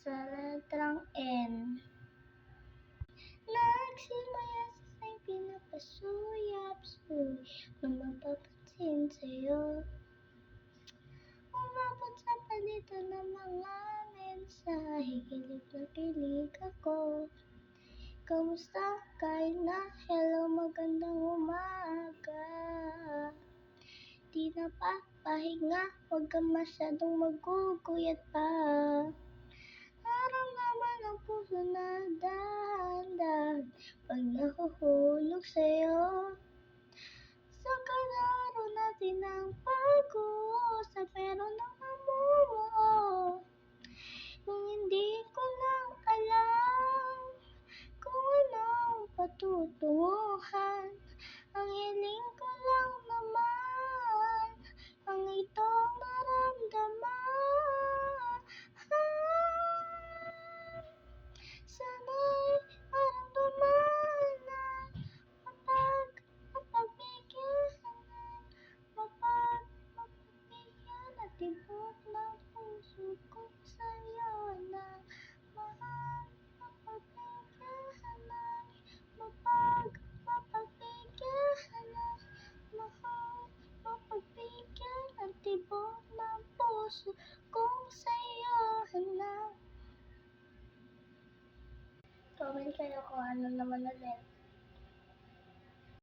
sa letrang N. Nagsimaya sa sa'y pinapasuyap-suy nung mapapansin sa'yo. Umabot sa palitan ng mga mensahe, kilig na kilig ako. Kamusta? Kain na? Hello, magandang umaga. Di na pa, pahinga, huwag ka masyadong maguguyat pa. Naramdaman ang puso na dahan-dahan pag nahuhulog sa'yo. Sa kalaro natin ang pag-uusap, meron ng namumuo. Kung hindi ko lang alam kung anong patutunguhan, ang hiling ko lang naman ang itong maramdaman. Sana'y maramdaman na mapagbigyan at tibok ng puso ko sa'yo na mahal. Mapagbigyan ang tibok ng puso kong sa'yo na. Comment kayo kung ano naman ulit.